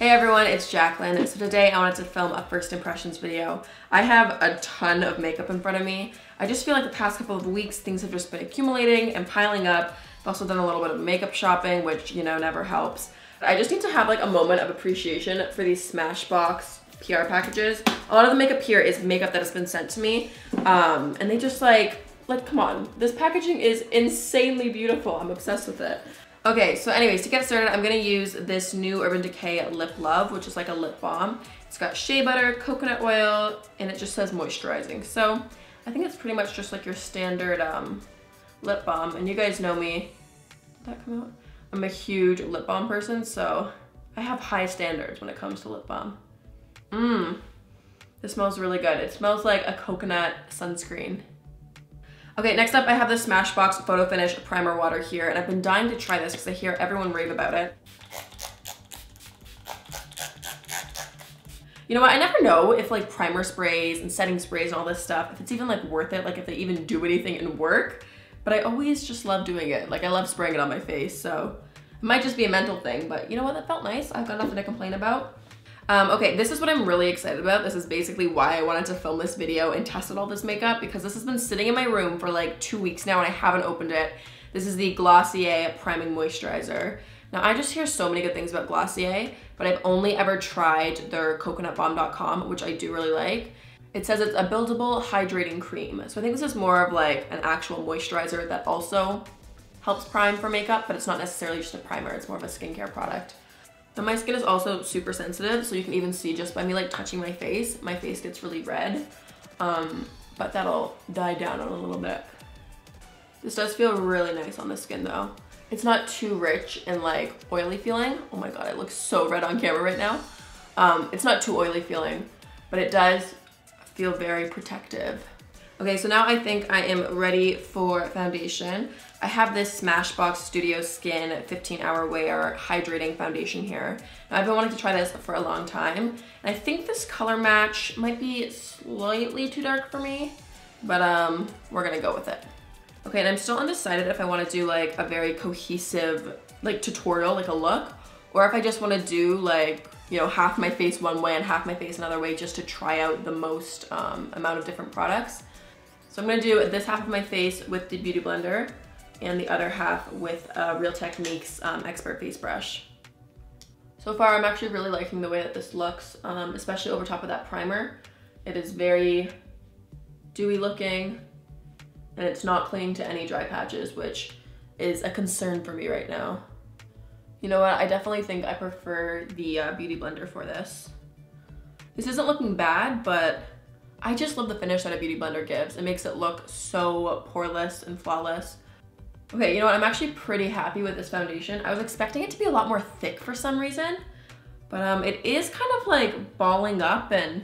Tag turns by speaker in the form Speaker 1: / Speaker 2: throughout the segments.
Speaker 1: Hey everyone, it's Jacqueline. So today I wanted to film a first impressions video. I have a ton of makeup in front of me. I just feel like the past couple of weeks things have just been accumulating and piling up. I've also done a little bit of makeup shopping, which, you know, never helps. I just need to have like a moment of appreciation for these Smashbox PR packages. A lot of the makeup here is makeup that has been sent to me. And they just like come on. This packaging is insanely beautiful. I'm obsessed with it. Okay, so anyways, to get started, I'm gonna use this new Urban Decay Lip Love, which is like a lip balm. It's got shea butter, coconut oil, and it just says moisturizing. So I think it's pretty much just like your standard lip balm. And you guys know me. Did that come out? I'm a huge lip balm person, so I have high standards when it comes to lip balm. This smells really good. It smells like a coconut sunscreen. Okay, next up I have the Smashbox Photo Finish Primer Water here, and I've been dying to try this because I hear everyone rave about it. You know what, I never know if like primer sprays and setting sprays and all this stuff, if it's even like worth it, like if they even do anything and work, but I always just love doing it. Like I love spraying it on my face, so it might just be a mental thing, but you know what, that felt nice. I've got nothing to complain about. Okay, this is what I'm really excited about. This is basically why I wanted to film this video and tested all this makeup, because this has been sitting in my room for like 2 weeks now and I haven't opened it. This is the Glossier Priming Moisturizer. Now I just hear so many good things about Glossier, but I've only ever tried their coconutbomb.com, which I do really like. It says it's a buildable hydrating cream. So I think this is more of like an actual moisturizer that also helps prime for makeup, but it's not necessarily just a primer, it's more of a skincare product. Now my skin is also super sensitive, so you can even see just by me like touching my face gets really red, but that'll die down in a little bit. This does feel really nice on the skin though. It's not too rich and like oily feeling. Oh my god, I look so red on camera right now. It's not too oily feeling, but it does feel very protective. Okay, so now I think I am ready for foundation. I have this Smashbox Studio Skin 15-Hour Wear Hydrating Foundation here. Now I've been wanting to try this for a long time, and I think this color match might be slightly too dark for me, but we're gonna go with it. Okay, and I'm still undecided if I wanna do like a very cohesive like tutorial, like a look, or if I just wanna do like, you know, half my face one way and half my face another way just to try out the most amount of different products. So I'm gonna do this half of my face with the Beauty Blender and the other half with Real Techniques Expert Face Brush. So far, I'm actually really liking the way that this looks, especially over top of that primer. It is very dewy looking, and it's not clinging to any dry patches, which is a concern for me right now. You know what, I definitely think I prefer the Beauty Blender for this. This isn't looking bad, but I just love the finish that a Beauty Blender gives. It makes it look so poreless and flawless. Okay, you know what? I'm actually pretty happy with this foundation. I was expecting it to be a lot more thick for some reason, but it is kind of like balling up and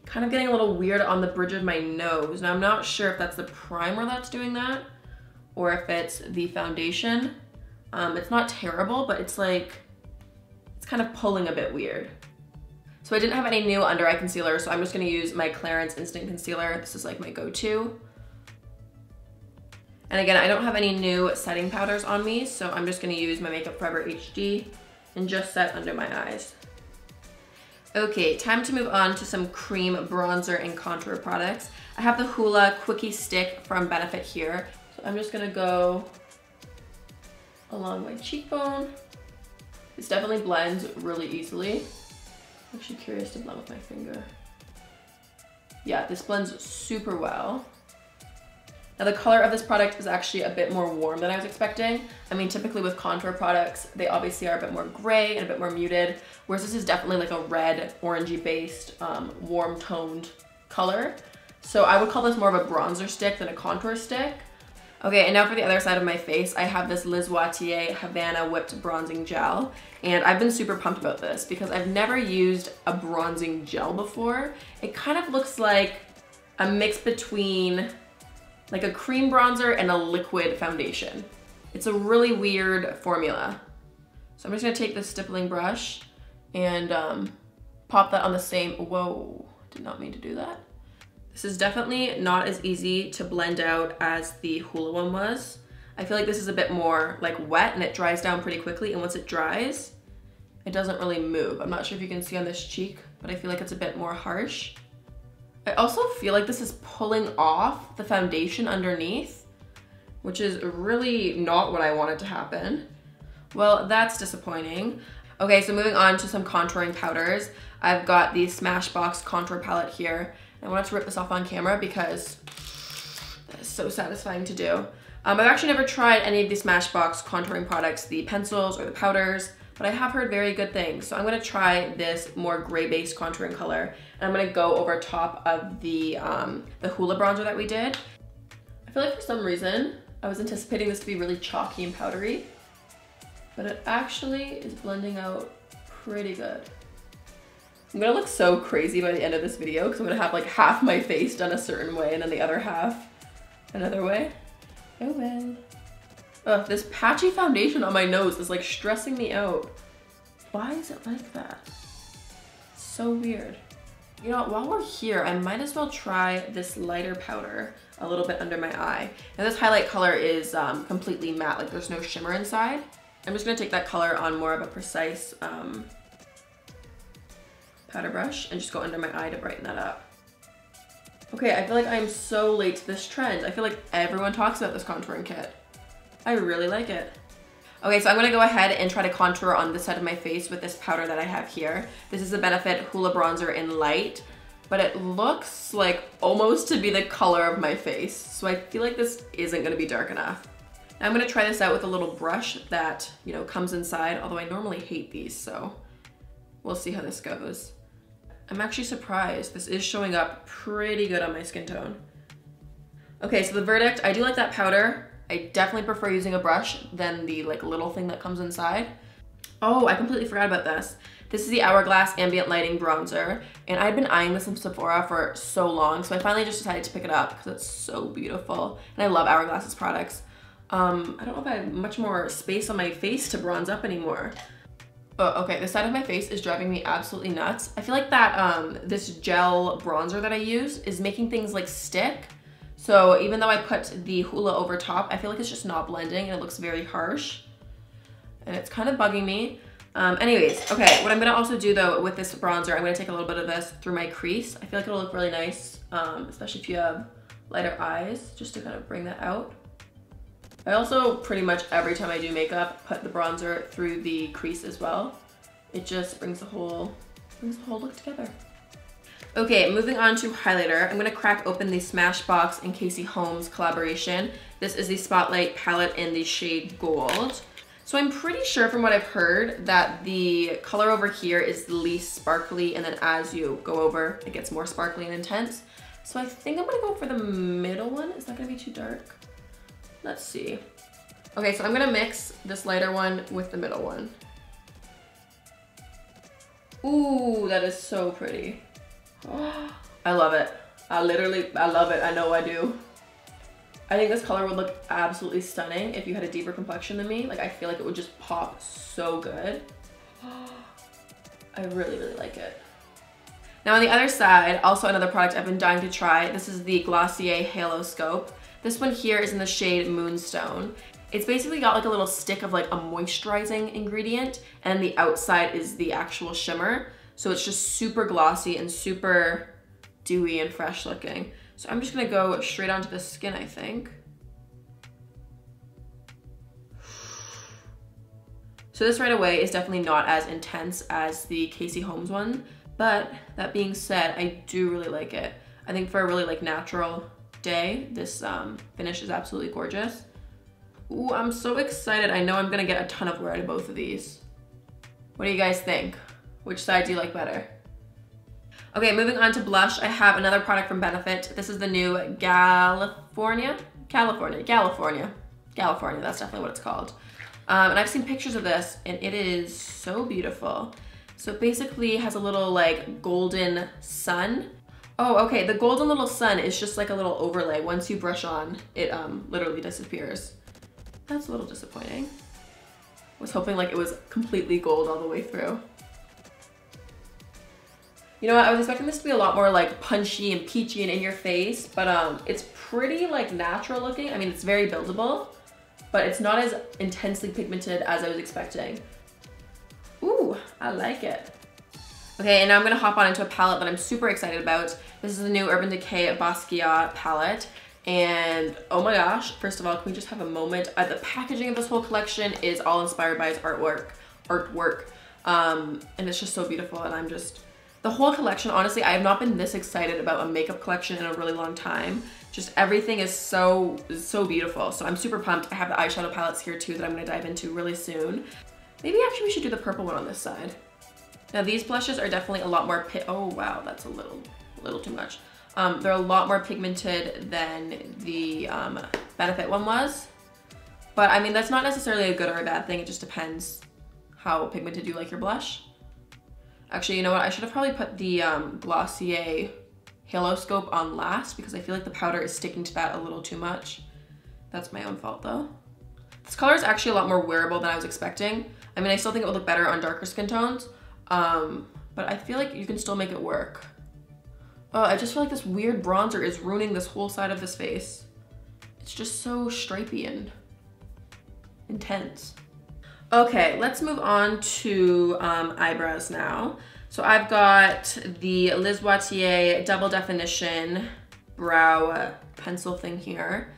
Speaker 1: kind of getting a little weird on the bridge of my nose. Now I'm not sure if that's the primer that's doing that or if it's the foundation. It's not terrible, but it's like, it's kind of pulling a bit weird. So I didn't have any new under eye concealer, so I'm just gonna use my Clarins Instant Concealer. This is like my go-to. And again, I don't have any new setting powders on me, so I'm just gonna use my Makeup Forever HD and just set under my eyes. Okay, time to move on to some cream bronzer and contour products. I have the Hoola Quickie Stick from Benefit here. So I'm just gonna go along my cheekbone. This definitely blends really easily. I'm actually curious to blend with my finger. Yeah, this blends super well. Now the color of this product is actually a bit more warm than I was expecting. I mean, typically with contour products, they obviously are a bit more gray and a bit more muted, whereas this is definitely like a red, orangey based, warm toned color. So I would call this more of a bronzer stick than a contour stick. Okay, and now for the other side of my face, I have this Liz Watier Havana Whipped Bronzing Gel. And I've been super pumped about this because I've never used a bronzing gel before. It kind of looks like a mix between like a cream bronzer and a liquid foundation. It's a really weird formula. So I'm just gonna take this stippling brush and pop that on the same, whoa, did not mean to do that. This is definitely not as easy to blend out as the Hoola one was. I feel like this is a bit more like wet and it dries down pretty quickly, and once it dries, it doesn't really move. I'm not sure if you can see on this cheek, but I feel like it's a bit more harsh. I also feel like this is pulling off the foundation underneath, which is really not what I wanted to happen. Well, that's disappointing. Okay, so moving on to some contouring powders. I've got the Smashbox contour palette here. I wanted to rip this off on camera because that is so satisfying to do. I've actually never tried any of the Smashbox contouring products, the pencils or the powders, but I have heard very good things. So I'm gonna try this more gray-based contouring color, and I'm gonna go over top of the Hoola bronzer that we did. I feel like for some reason, I was anticipating this to be really chalky and powdery, but it actually is blending out pretty good. I'm gonna look so crazy by the end of this video because I'm gonna have like half my face done a certain way and then the other half another way. Oh well. Ugh, this patchy foundation on my nose is like stressing me out. Why is it like that? So weird. You know, while we're here, I might as well try this lighter powder a little bit under my eye. Now this highlight color is completely matte, like there's no shimmer inside. I'm just gonna take that color on more of a precise powder brush and just go under my eye to brighten that up. Okay, I feel like I'm so late to this trend. I feel like everyone talks about this contouring kit. I really like it. Okay, so I'm gonna go ahead and try to contour on this side of my face with this powder that I have here. This is the Benefit Hoola Bronzer in Light, but it looks like almost to be the color of my face. So I feel like this isn't gonna be dark enough. Now I'm gonna try this out with a little brush that, you know, comes inside, although I normally hate these, so we'll see how this goes. I'm actually surprised. This is showing up pretty good on my skin tone. Okay, so the verdict, I do like that powder. I definitely prefer using a brush than the like little thing that comes inside. Oh, I completely forgot about this. This is the Hourglass Ambient Lighting Bronzer, and I'd been eyeing this from Sephora for so long, so I finally just decided to pick it up because it's so beautiful. And I love Hourglass's products. I don't know if I have much more space on my face to bronze up anymore. Oh, okay, this side of my face is driving me absolutely nuts. I feel like that this gel bronzer that I use is making things like stick. So even though I put the Hoola over top, I feel like it's just not blending and it looks very harsh. And it's kind of bugging me. Anyways, okay, what I'm gonna also do though with this bronzer, I'm gonna take a little bit of this through my crease. I feel like it'll look really nice, especially if you have lighter eyes, just to kind of bring that out. I also pretty much every time I do makeup, put the bronzer through the crease as well. It just brings the whole look together. Okay, moving on to highlighter. I'm gonna crack open the Smashbox and Casey Holmes collaboration. This is the Spotlight palette in the shade Gold. So I'm pretty sure from what I've heard that the color over here is the least sparkly, and then as you go over, it gets more sparkly and intense. So I think I'm gonna go for the middle one. Is that gonna be too dark? Let's see. Okay, so I'm gonna mix this lighter one with the middle one. Ooh, that is so pretty. Oh, I love it. I love it. I know I do. I think this color would look absolutely stunning if you had a deeper complexion than me. Like, I feel like it would just pop so good. I really, really like it. Now on the other side, also another product I've been dying to try. This is the Glossier Halo Scope. This one here is in the shade Moonstone. It's basically got like a little stick of like a moisturizing ingredient, and the outside is the actual shimmer. So it's just super glossy and super dewy and fresh looking. So I'm just gonna go straight onto the skin, I think. So this right away is definitely not as intense as the Casey Holmes one, but that being said, I do really like it. I think for a really like natural day, this finish is absolutely gorgeous. Ooh, I'm so excited. I know I'm gonna get a ton of wear out of both of these. What do you guys think? Which side do you like better? Okay, moving on to blush, I have another product from Benefit. This is the new California, that's definitely what it's called. And I've seen pictures of this, and it is so beautiful. So it basically has a little like golden sun. Oh, okay, the golden little sun is just like a little overlay. Once you brush on, it literally disappears. That's a little disappointing. I was hoping like it was completely gold all the way through. You know what, I was expecting this to be a lot more like punchy and peachy and in your face, but it's pretty like natural looking. I mean, it's very buildable, but it's not as intensely pigmented as I was expecting. Ooh, I like it. Okay, and now I'm gonna hop on into a palette that I'm super excited about. This is the new Urban Decay Basquiat palette. And oh my gosh, first of all, can we just have a moment? The packaging of this whole collection is all inspired by his artwork. And it's just so beautiful, and I'm just, the whole collection, honestly, I have not been this excited about a makeup collection in a really long time. Just everything is so beautiful. So I'm super pumped. I have the eyeshadow palettes here too that I'm gonna dive into really soon. Maybe actually we should do the purple one on this side. Now these blushes are definitely a lot more oh wow, that's a little too much. They're a lot more pigmented than the Benefit one was. But I mean, that's not necessarily a good or a bad thing. It just depends how pigmented you like your blush. Actually, you know what? I should have probably put the Glossier Halo Scope on last because I feel like the powder is sticking to that a little too much. That's my own fault though. This color is actually a lot more wearable than I was expecting. I mean, I still think it would look better on darker skin tones, but I feel like you can still make it work. Oh, I just feel like this weird bronzer is ruining this whole side of this face. It's just so stripy and intense. Okay, let's move on to eyebrows now. So I've got the Liz Wautier Double Definition brow pencil thing here.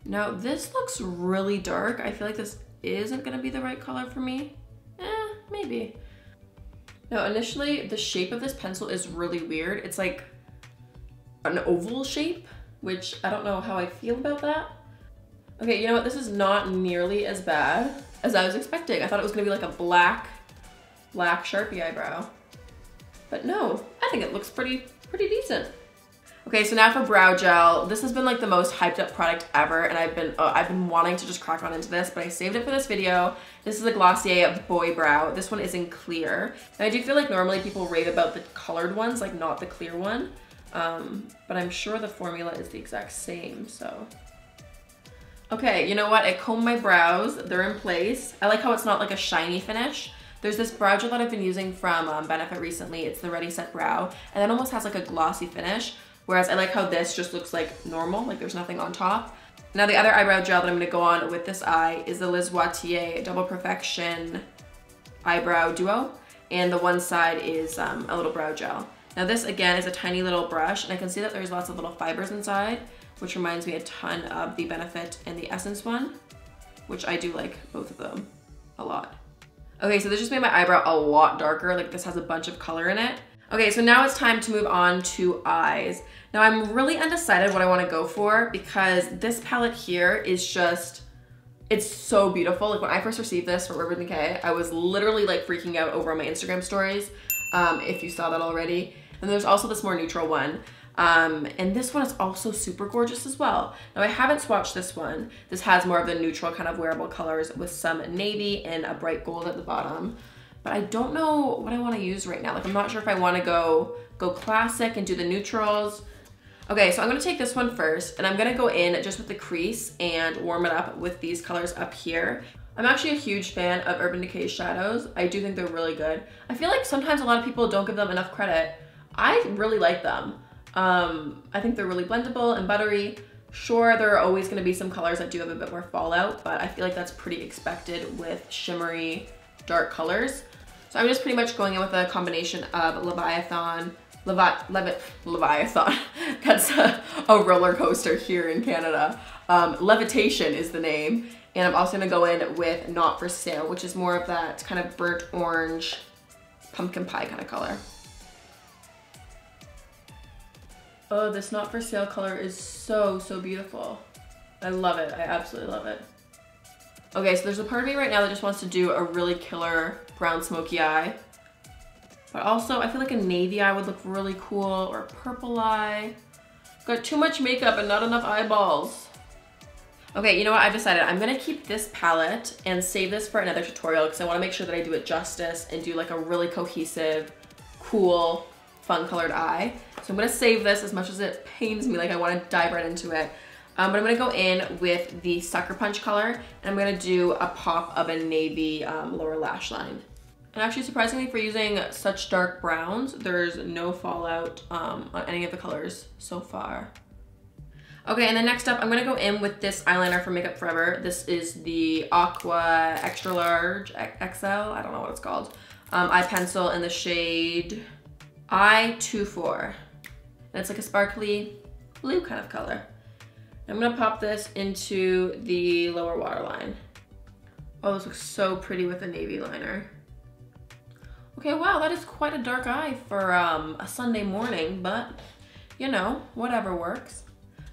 Speaker 1: Now this looks really dark. I feel like this isn't gonna be the right color for me. Maybe. Now initially the shape of this pencil is really weird. It's like an oval shape, which I don't know how I feel about that. Okay, you know what? This is not nearly as bad as I was expecting. I thought it was gonna be like a black Sharpie eyebrow. But no, I think it looks pretty decent. Okay, so now for brow gel. This has been like the most hyped up product ever, and I've been wanting to just crack on into this, but I saved it for this video. This is a Glossier Boy Brow. This one is in clear. And I do feel like normally people rave about the colored ones, like not the clear one. But I'm sure the formula is the exact same, so. Okay, you know what? I combed my brows, they're in place. I like how it's not like a shiny finish. There's this brow gel that I've been using from Benefit recently. It's the Ready Set Brow, and it almost has like a glossy finish. Whereas I like how this just looks like normal, like there's nothing on top. Now the other eyebrow gel that I'm gonna go on with this eye is the Liz Wautier Double Perfection Eyebrow Duo. And the one side is a little brow gel. Now this again is a tiny little brush, and I can see that there's lots of little fibers inside, which reminds me a ton of the Benefit and the Essence one, which I do like both of them a lot. Okay, so this just made my eyebrow a lot darker. Like this has a bunch of color in it. Okay, so now it's time to move on to eyes. Now I'm really undecided what I want to go for because this palette here is just, it's so beautiful. Like when I first received this from Urban Decay, I was literally like freaking out over on my Instagram stories, if you saw that already. And there's also this more neutral one. And this one is also super gorgeous as well. Now I haven't swatched this one. This has more of the neutral kind of wearable colors with some navy and a bright gold at the bottom. But I don't know what I want to use right now. Like I'm not sure if I want to go classic and do the neutrals. Okay, so I'm gonna take this one first, and I'm gonna go in just with the crease and warm it up with these colors up here. I'm actually a huge fan of Urban Decay shadows. I do think they're really good. I feel like sometimes a lot of people don't give them enough credit. I really like them. I think they're really blendable and buttery. Sure, there are always gonna be some colors that do have a bit more fallout, but I feel like that's pretty expected with shimmery, dark colors. So I'm just pretty much going in with a combination of Leviathan. That's a roller coaster here in Canada. Levitation is the name. And I'm also gonna go in with Not For Sale, which is more of that kind of burnt orange, pumpkin pie kind of color. Oh, this Not For Sale color is so beautiful. I love it, I absolutely love it. Okay, so there's a part of me right now that just wants to do a really killer brown smoky eye. But also, I feel like a navy eye would look really cool, or a purple eye. Got too much makeup and not enough eyeballs. Okay, you know what? I've decided I'm gonna keep this palette and save this for another tutorial because I wanna make sure that I do it justice and do like a really cohesive, cool, fun colored eye. So I'm gonna save this as much as it pains me, like I wanna dive right into it. But I'm gonna go in with the Sucker Punch color, and I'm gonna do a pop of a navy lower lash line. And actually, surprisingly, for using such dark browns, there's no fallout on any of the colors so far. Okay, and then next up, I'm gonna go in with this eyeliner from Makeup Forever. This is the Aqua Extra Large XL, I don't know what it's called. Eye pencil in the shade I24. And it's like a sparkly blue kind of color. I'm gonna pop this into the lower waterline. Oh, this looks so pretty with a navy liner. Okay, wow, that is quite a dark eye for a Sunday morning, but you know, whatever works.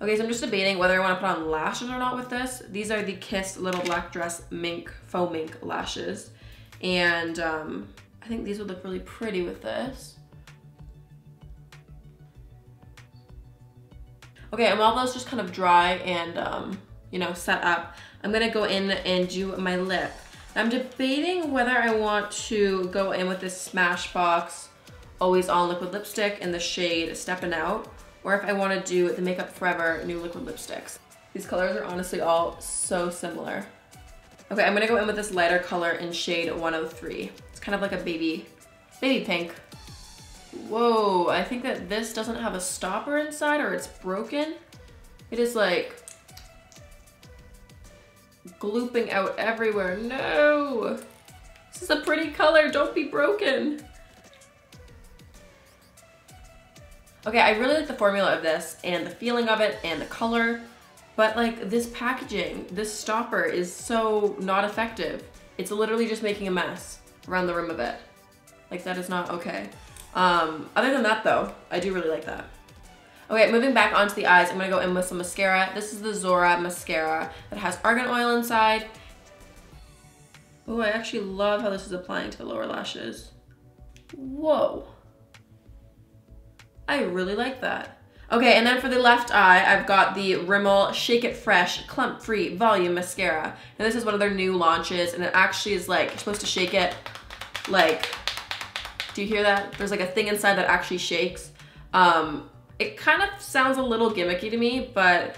Speaker 1: Okay, so I'm just debating whether I want to put on lashes or not with this. These are the Kiss Little Black Dress Mink, Faux Mink lashes. And I think these would look really pretty with this. Okay, and while those just kind of dry and, you know, set up, I'm gonna go in and do my lip. I'm debating whether I want to go in with this Smashbox Always On liquid lipstick in the shade Steppin' Out, or if I want to do the Makeup Forever new liquid lipsticks. These colors are honestly all so similar. Okay, I'm gonna go in with this lighter color in shade 103. It's kind of like a baby pink. Whoa, I think that this doesn't have a stopper inside, or it's broken. It is like glooping out everywhere. No! This is a pretty color, don't be broken. Okay, I really like the formula of this and the feeling of it and the color, but like this packaging, this stopper is so not effective. It's literally just making a mess around the rim of it. Like that is not okay. Other than that though, I do really like that. Okay, moving back onto the eyes, I'm gonna go in with some mascara. This is the Zora mascara that has argan oil inside. Oh, I actually love how this is applying to the lower lashes. Whoa. I really like that. Okay, and then for the left eye, I've got the Rimmel Shake It Fresh Clump Free Volume Mascara. And this is one of their new launches, and it actually is like, you're supposed to shake it like, do you hear that? There's like a thing inside that actually shakes. It kind of sounds a little gimmicky to me, but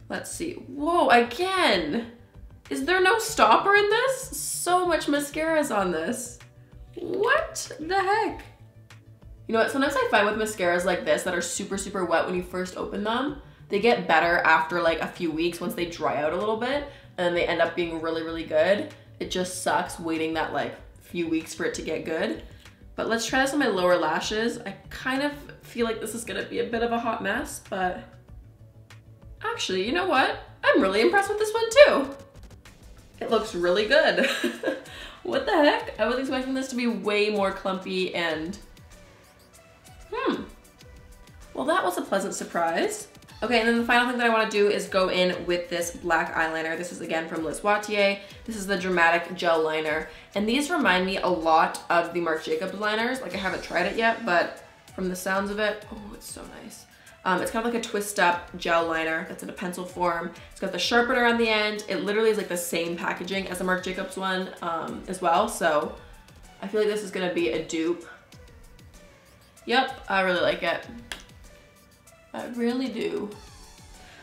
Speaker 1: let's see. Whoa, again! Is there no stopper in this? So much mascara is on this. What the heck? You know what, sometimes I find with mascaras like this that are super, super wet when you first open them, they get better after like a few weeks once they dry out a little bit, and then they end up being really, really good. It just sucks waiting that like few weeks for it to get good. But let's try this on my lower lashes. I kind of feel like this is gonna be a bit of a hot mess, but actually, you know what? I'm really impressed with this one too. It looks really good. What the heck? I was expecting this to be way more clumpy and well, that was a pleasant surprise. Okay, and then the final thing that I want to do is go in with this black eyeliner. This is again from Liz Watier. This is the Dramatic Gel Liner. And these remind me a lot of the Marc Jacobs liners. Like I haven't tried it yet, but from the sounds of it, oh, it's so nice. It's kind of like a twist up gel liner that's in a pencil form. It's got the sharpener on the end. It literally is like the same packaging as the Marc Jacobs one as well. So I feel like this is gonna be a dupe. Yep, I really like it. I really do.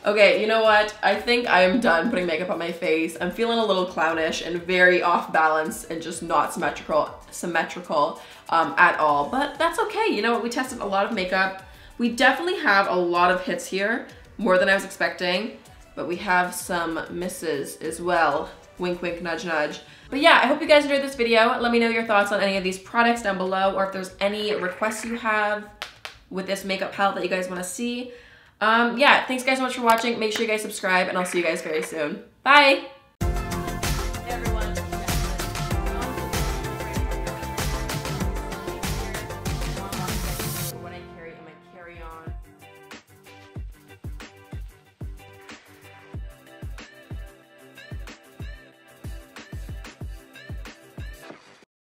Speaker 1: Okay, you know what? I think I am done putting makeup on my face. I'm feeling a little clownish and very off balance and just not symmetrical at all, but that's okay. You know what? We tested a lot of makeup. We definitely have a lot of hits here, more than I was expecting, but we have some misses as well. Wink, wink, nudge, nudge. But yeah, I hope you guys enjoyed this video. Let me know your thoughts on any of these products down below, or if there's any requests you have with this makeup palette that you guys want to see. Yeah, thanks guys so much for watching. Make sure you guys subscribe, and I'll see you guys very soon. Bye!